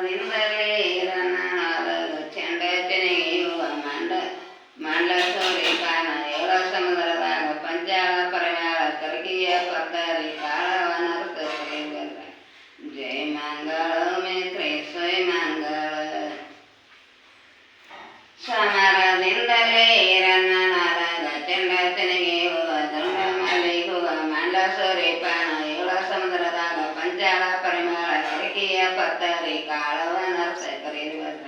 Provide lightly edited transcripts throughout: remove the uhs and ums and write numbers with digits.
ಸಮಾರದಿಂದಲೇ ರನ್ನನಾದಲು ಚೆಂಡ ತೆನೆಗೆಯುವ ಮಂಡ ಸೂರ್ಯಪಾನ ಏಳ ಸಮುದ್ರದಾಗ ಪಂಚಾಳ ಪರಿಮಾಳ ಕರಗಿಯ ಪತ್ತರಿ ಕಾಳವನರ್ಥ ಶ್ರೀಗಲ್ಲ ಜಯ ಮಂಗಳ ಮೇತ್ರಿ ಸ್ವಯ ಮಂಗಳ ಸಮಾರದಿಂದಲೇ ರನ್ನನಾದಾಗ ಚೆಂಡ ತೆನೆಗೆಯುವ ದಂಡ ಮಲ್ಲಿಗುವ ಮಂಡ ಸೂರ್ಯಪಾನ ಏಳ ಸಮುದ್ರದಾಗ ಪಂಚಾಳ ಪರಿಮಾಳ ಕರಗಿಯ ಪತ್ತರಿ ಕಾಳವನರ್ಥ ಕರೆಯುವಲ್ಲ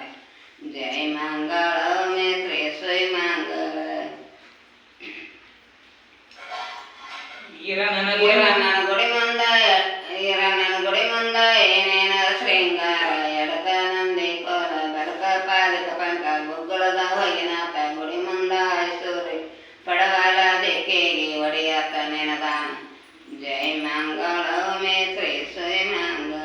ಜಯ ಮಂಗಳ ಮೇತ್ರಿ ಸ್ವಯ ಮಂಗಳ ಈರಣ್ಣನ ಗುಡಿ ಮುಂದ ಏನೇನ ಶೃಂಗಾರ ಎಡಕ ನಂದಿ ಕೋಲ ಬಡಕ ಪಾಲಿಕ ಪಂಕ ಗುಗ್ಗುಳದ ಹೊಯ್ಯನಾಥ ಗುಡಿ ಮುಂದ ಐಸೂರಿ ಪಡವಾಲ ದಿಕ್ಕಿಗೆ ಒಡೆಯಾತ ನೆನದಾನ ಜಯ ಮಂಗಳ ಮೇತ್ರಿ ಸ್ವಯ ಮಂಗಳ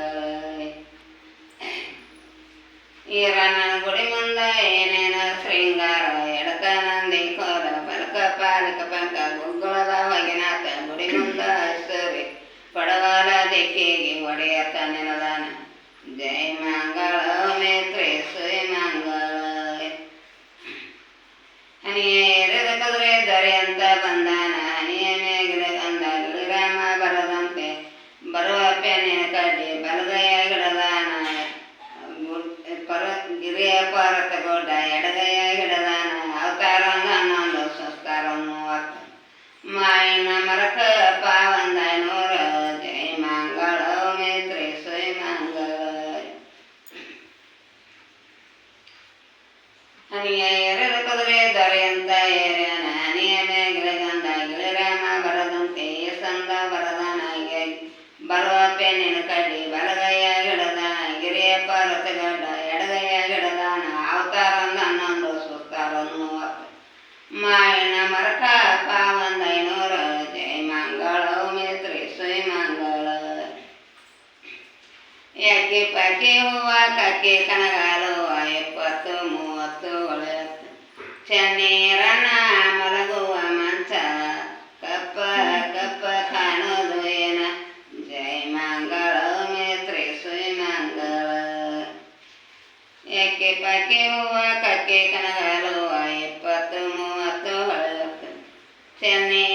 ಈರಣ್ಣನ ಗುಡಿ ಮುಂದ ಏನೇನ ಶೃಂಗಾರ ಎಡಕ ನಂದಿ ಕೋಲ ಬಲಕ ಪಾಲಿಕ ಪಂಕ ಗುಗ್ಗುಳದ ಹೊಯ್ಯನಾಥ ಗುಡಿ ಮುಂದ ಐಸೂರಿ ಪಡವಾಲ ದಿಕ್ಕಿಗೆ ಒಡೆಯತ್ತ ನೆನದಾನ ಜಯ ಮಂಗಳ ಮೇತ್ರಿ ಸ್ವಯ ಮಂಗಳ ಹನಿಯ ಎರೆದ ಕುದುರೆ ದೊರೆಯಂತ ಬಂದಾನ ಹನಿಯ ಮೇಗಿದ ಗಂಧ ಗಿಳಿರಾಮ ಬರದಂತೆ ಬರುವ ಪೆನ್ನಿನ ಕಡ್ಡಿ ಬಲಗೈಯ ಗಿಡದಾನ ಗಿರಿಯ ಪಾರತ ಗೊಡ್ಡ ಎಡಗೈಯ ಗಿಡದಾನ ಅವತಾರ ಹನ್ನೊಂದು ಸಂಸ್ಕಾರ ಮೂವತ್ತು ಮಾಯಿನ ಮರಕ ಪಾವಂದ ನೂರ ಜಯ ಮಂಗಳ ಮೇತ್ರಿ ಸ್ವಯ ಮಂಗಳ ಹನಿಯ ಎರೆದ ಕುದುರೆ ದೊರೆಯಂತ ಏರ್ಯಾನ ಹನಿಯ ಮೇಗಿಲ ಗಂಧ ಗಿಳಿರಾಮ ಬರದಂತೆ ಸಂದ ಬರದಾನಾಗೆ ಬರುವ ಪೆನ್ನಿನ ಕಡ್ಡಿ ಬಲಗೈಯ ಗಿಡದಾನ ಗಿರಿಯ ಪಾರತ ಗಡ್ಡ ಎಡಗೈಯ ಗಿಡದಾನ ಅವತಾರ ಹನ್ನೊಂದು ಸುತ್ತಾರ ಮೂವತ್ತು ಮಾಯಿನ ಮರಕ ಪಾವಂದ ನೂರ ಜಯ ಮಂಗಳ ಮೇತ್ರಿ ಸ್ವಯ ಮಂಗಳ ಯಾಕೆ ಪಾಕಿ ಹೂವ ಕಕ್ಕಿ ಕನಗಾಲುವ 70 30 ಒಳೆಯತ್ತು ಚೆನ್ನೀರನ್ನ ಮಲಗುವ ಮಂಚ ಕಪ್ಪ ಕಪ್ಪ ಕಾಣೋದು ಏನ ಜಯ ಮಂಗಳ ಮೇತ್ರಿ ಸ್ವಯ ಮಂಗಳ ಯಾಕೆ ಪಾಕಿ ಹೂವ ಕಕ್ಕಿ ಕನಗಾಲುವ 70 30 ಒಳೆಯತ್ತು ಚೆನ್ನೀ